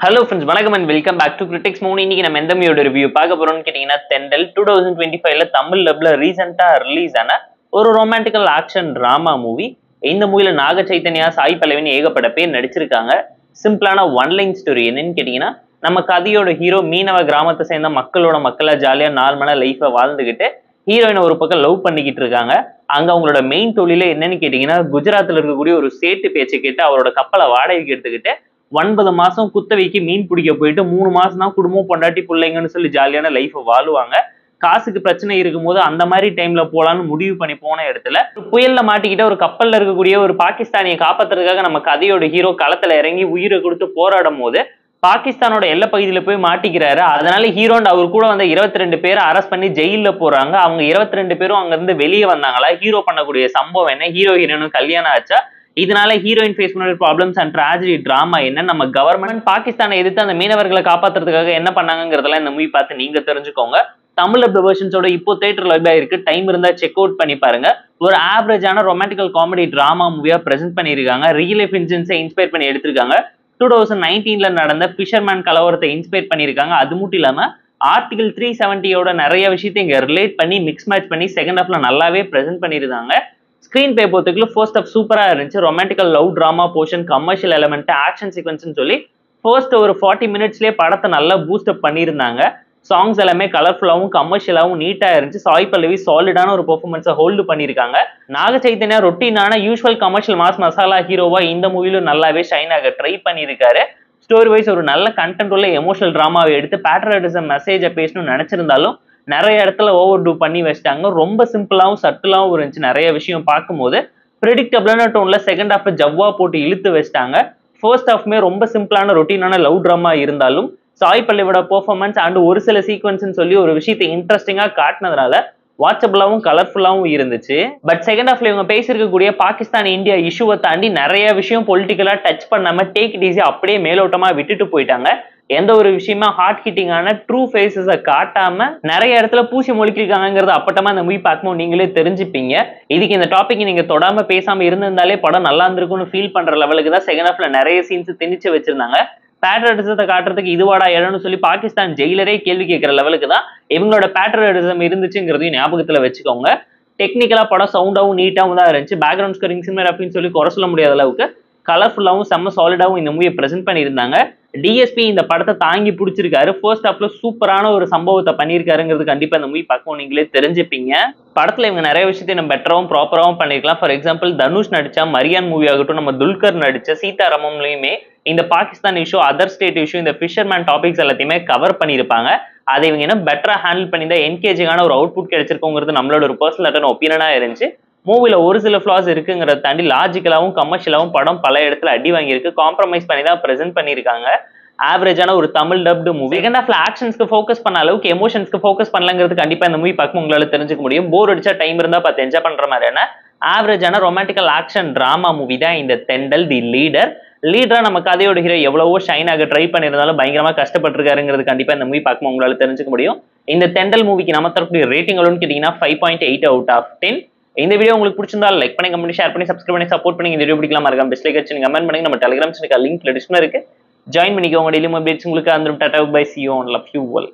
Hello friends, வணக்கம் and welcome back to Critics Moon. இன்னைக்கு நம்ம எந்த மூவியோட ரிவ்யூ பார்க்க போறோம்னு கேட்டீங்கன்னா தெண்டல் 2025ல தமிழ் டப்ல ரீசெண்டா ரிலீஸ் ஆன ஒரு ரொமான்டிக்கல் ஆக்ஷன் டிராமா மூவி. இந்த மூவில நாக சைத்தன்யா, சாய் பல்லவின்னு ஏகப்பட்ட பேர் நடிச்சிருக்காங்க. சிம்பிளான ஒன் லைன் ஸ்டோரி என்னன்னு கேட்டீங்கன்னா, நம்ம கதையோட ஹீரோ மீனவ கிராமத்தை சேர்ந்த மக்களா ஜாலியா நார்மலா லைஃபை வாழ்ந்துகிட்டு ஹீரோயினை ஒரு பக்கம் லவ் பண்ணிக்கிட்டு இருக்காங்க. அங்க அவங்களோட மெயின் தொழிலே என்னன்னு கேட்டீங்கன்னா, குஜராத்ல இருக்கக்கூடிய ஒரு சேட்டு பேச்சை கேட்டு அவரோட கப்பலை வாடகைக்கு எடுத்துக்கிட்டு 9 மாசம் குத்தவைக்கு மீன் பிடிக்க போயிட்டு 3 மாசம் தான் குடும்பம் பொண்டாட்டி பிள்ளைங்கன்னு சொல்லி ஜாலியான லைஃப் வாழுவாங்க. காசுக்கு பிரச்சனை இருக்கும் போது அந்த மாதிரி டைம்ல போலான்னு முடிவு பண்ணி போன இடத்துல புயல்ல மாட்டிக்கிட்ட ஒரு கப்பல்ல இருக்கக்கூடிய ஒரு பாகிஸ்தானியை காப்பாத்துறதுக்காக நம்ம கதையோட ஹீரோ களத்துல இறங்கி உயிரை கொடுத்து போராடும் போது பாகிஸ்தானோட எல்லை பகுதியில போய் மாட்டிக்கிறாரு. அதனால ஹீரோண்ட் அவர் கூட வந்த 22 பேரை அரெஸ்ட் பண்ணி ஜெயில போறாங்க. அவங்க 22 பேரும் அங்க இருந்து வெளியே வந்தாங்களா, ஹீரோ பண்ணக்கூடிய சம்பவம் என்ன, ஹீரோ ஹீரோனும் கல்யாணம் ஆச்சா, இதனால ஹீரோயின் ஃபேஸ் பண்ண ப்ராப்ளம்ஸ் அண்ட் ட்ராஜடி டிராமா என்ன, நம்ம கவர்மெண்ட் பாகிஸ்தானை எதிர்த்து அந்த மீனவர்களை காப்பாத்துறதுக்காக என்ன பண்ணாங்கிறதெல்லாம் இந்த மூவி பார்த்து நீங்க தெரிஞ்சுக்கோங்க. தமிழ் டப் வெர்ஷன்ஸோட இப்போ தியேட்டர்ல இருக்கு, டைம் இருந்தா செக் அவுட் பண்ணி பாருங்க. ஒரு ஆவரேஜான ரொமான்டிக்கல் காமெடி டிராமா மூவியா பிரசென்ட் பண்ணிருக்காங்க. ரியல் லைஃப் இன்சிடென்ட்ஸை இன்ஸ்பயர் பண்ணி எடுத்திருக்காங்க. 2019ல நடந்த ஃபிஷர்மேன் கலவரத்தை இன்ஸ்பயர் பண்ணிருக்காங்க. அது மட்டும் இல்லாம ஆர்டிகல் 370யோட நிறைய விஷயத்தை இங்க ரிலேட் பண்ணி மிக்ஸ் மேட்ச் பண்ணி செகண்ட் ஹாஃப்ல நல்லாவே பிரசென்ட் பண்ணிருந்தாங்க. ஸ்கிரீன் பிளே பொறுத்தவரைக்கும் ஃபர்ஸ்ட் ஹாஃப் சூப்பரா இருந்துச்சு. Romantical love drama portion, commercial element, action சீக்வன்ஸ்னு சொல்லி ஃபர்ஸ்ட் ஒரு 40 மினிட்ஸ்லயே படத்தை நல்லா பூஸ்ட் அப் பண்ணியிருந்தாங்க. சாங்ஸ் எல்லாமே கலர்ஃபுல்லாவும் கமர்ஷியலாவும் நீட்டா இருந்துச்சு. சாய் பல்லவி சாலிடான ஒரு பெர்ஃபார்மன்ஸை ஹோல்டு பண்ணியிருக்காங்க. நாக சைத்தன்யா ரொட்டீனான யூஸ்வல் கமர்ஷியல் மாஸ் மசாலா ஹீரோவா இந்த மூவிலும் நல்லாவே ஷைன் ஆக ட்ரை பண்ணியிருக்காரு. ஸ்டோரி வைஸ் ஒரு நல்ல கண்டென்ட் உள்ள எமோஷனல் டிராமாவை எடுத்து பேட்ரியாட்டிசம் மெசேஜை பேசணும்னு நினைச்சிருந்தாலும் நிறைய இடத்துல ஓவர் டூ பண்ணி வச்சிட்டாங்க. ரொம்ப சிம்பிளாவும் சட்டிலாவும் இருந்துச்சு. நிறைய விஷயம் பார்க்கும்போது ப்ரெடிக்டபிளான டோன்ல செகண்ட் ஹாஃப் ஜவ்வா போட்டு இழுத்து வச்சிட்டாங்க. ஃபர்ஸ்ட் ஹாஃப்மே ரொம்ப சிம்பிளான ரொட்டீனான லவ் டிராமா இருந்தாலும் சாய் பல்லியோட பெர்ஃபார்மன்ஸ் அண்ட் ஒரு சில சீக்வன்ஸ்ன்னு சொல்லி ஒரு விஷயத்தை இன்ட்ரெஸ்டிங்கா காட்டினதுனால வாட்சபிளாவும் கலர்ஃபுல்லாவும் இருந்துச்சு. பட் செகண்ட் ஹாஃப்ல இவங்க பேசியிருக்கக்கூடிய பாகிஸ்தான் இந்தியா இஷ்யூவை தாண்டி நிறைய விஷயம் பொலிட்டிக்கலா டச் பண்ணாம டேக் இட் ஈஸி அப்படியே மேலோட்டமா விட்டுட்டு போயிட்டாங்க. எந்த ஒரு விஷயமா ஹார்ட் ஹிட்டிங்கான ட்ரூ ஃபேஸஸை காட்டாம நிறைய இடத்துல பூசி மொழிக்கிருக்காங்கிறது அப்பட்டமா இந்த மூவி பார்க்கும்போது நீங்களே தெரிஞ்சுப்பீங்க. இதுக்கு இந்த டாபிக் நீங்க தொடாம பேசாம இருந்திருந்தாலே படம் நல்லா இருந்திருக்கும்னு ஃபீல் பண்ற லெவலுக்கு தான் செகண்ட் ஹாஃப்ல நிறைய சீன்ஸ் திணிச்சு வச்சிருந்தாங்க. பேட்ரியாட்டிசத்தை காட்டுறதுக்கு இதுவாடா இடம்னு சொல்லி பாகிஸ்தான் ஜெயிலரே கேள்வி கேட்கிற லெவலுக்கு தான் இவங்களோட பேட்ரியாட்டிசம் இருந்துச்சுங்கிறதையும் ஞாபகத்துல வச்சுக்கோங்க. டெக்னிக்கலா படம் சவுண்டாவும் நீட்டாவும் தான் இருந்துச்சு. பேக்ரவுண்ட் ஸ்கோரிங் சினிமாகிராஃபின்னு சொல்லி குறை சொல்ல முடியாத அளவுக்கு கலர்ஃபுல்லாவும் செம்ம சாலிடாவும் இந்த மூவியை பிரசென்ட் பண்ணியிருந்தாங்க. டிஎஸ்பி இந்த படத்தை தாங்கி பிடிச்சிருக்காரு. ஃபர்ஸ்ட் ஹாஃப்ல சூப்பரான ஒரு சம்பவத்தை பண்ணியிருக்காருங்கிறது கண்டிப்பா இந்த மூவி பார்க்கவும் நீங்களே தெரிஞ்சுப்பீங்க. படத்துல இவங்க நிறைய விஷயத்தை நம்ம பெட்டராகவும் ப்ராப்பராகவும் பண்ணிருக்கலாம். ஃபார் எக்ஸாம்பிள் தனுஷ் நடிச்ச மரியான் மூவி ஆகட்டும், நம்ம துல்கர் நடிச்ச சீதாராமம்லயுமே இந்த Pakistan issue, other state issue, இந்த ஃபிஷர்மேன் டாபிக்ஸ் எல்லாத்தையுமே கவர் பண்ணியிருப்பாங்க. அதை இவங்க என்ன பெட்டரா ஹேண்டில் பண்ணி தான் என்கேஜிங்கான ஒரு அவுட்புட் கிடைச்சிருக்கோங்கிறது நம்மளோட ஒரு பர்சனல் ஒப்பீனியனா இருந்துச்சு. மூவில ஒரு சில ஃபிளாஸ் இருக்குங்கிறத தாண்டி லாஜிக்கலாவும் கமர்ஷியலாவும் படம் பல இடத்துல அடி வாங்கியிருக்கு. காம்ப்ரமைஸ் பண்ணி தான் பிரசென்ட் பண்ணியிருக்காங்க. ஆவரேஜான ஒரு தமிழ் டப்டு மூவி. செகண்ட் ஹாஃப்ல ஆக்ஷன்ஸ்க்கு ஃபோக்கஸ் பண்ண அளவுக்கு எமோஷன்ஸ்க்கு ஃபோக்கஸ் பண்ணலங்கிறது கண்டிப்பா இந்த மூவி பார்க்கும் உங்களால தெரிஞ்சுக்க முடியும். போர் அடிச்சா டைம் இருந்தா பார்த்து என்ஜாய் பண்ற மாதிரியான ஆவரேஜான ரொமான்டிக்கல் ஆக்ஷன் டிராமா மூவி தான் இந்த தெண்டல் தி லீடர். லீடரா நம்ம கதையோட ஹீரோ எவ்வளவோ ஷைன் ஆக ட்ரை பண்ணியிருந்தாலும் பயங்கரமா கஷ்டப்பட்டிருக்காருங்கிறது கண்டிப்பா இந்த மூவி பார்க்கும் உங்களால தெரிஞ்சுக்க முடியும். இந்த தெண்டல் மூவிக்கு நம்ம தரக்கூடிய ரேட்டிங் எவ்வளோன்னு கேட்டீங்கன்னா 5.8 out of 10. இந்த வீடியோ உங்களுக்கு பிடிச்சிருந்தா லைக் பண்ணி, கமெண்ட், ஷேர் பண்ணி, சப்ஸ்கிரைப் பண்ணி சப்போர்ட் பண்ணி இந்த வீடியோ பிடிக்கலாம் மறக்காம டிஸ்லைக் வச்சு கமெண்ட் பண்ணி நம்ம டெலிகிராம் லிங்க் டிஸ்கிரிப்ஷன்ல இருக்கு, ஜாயின் பண்ணிக்கோங்க. டெய்லி அப்டேட்ஸ் உங்களுக்கு வந்துடும். Tata bye, see you on love you all.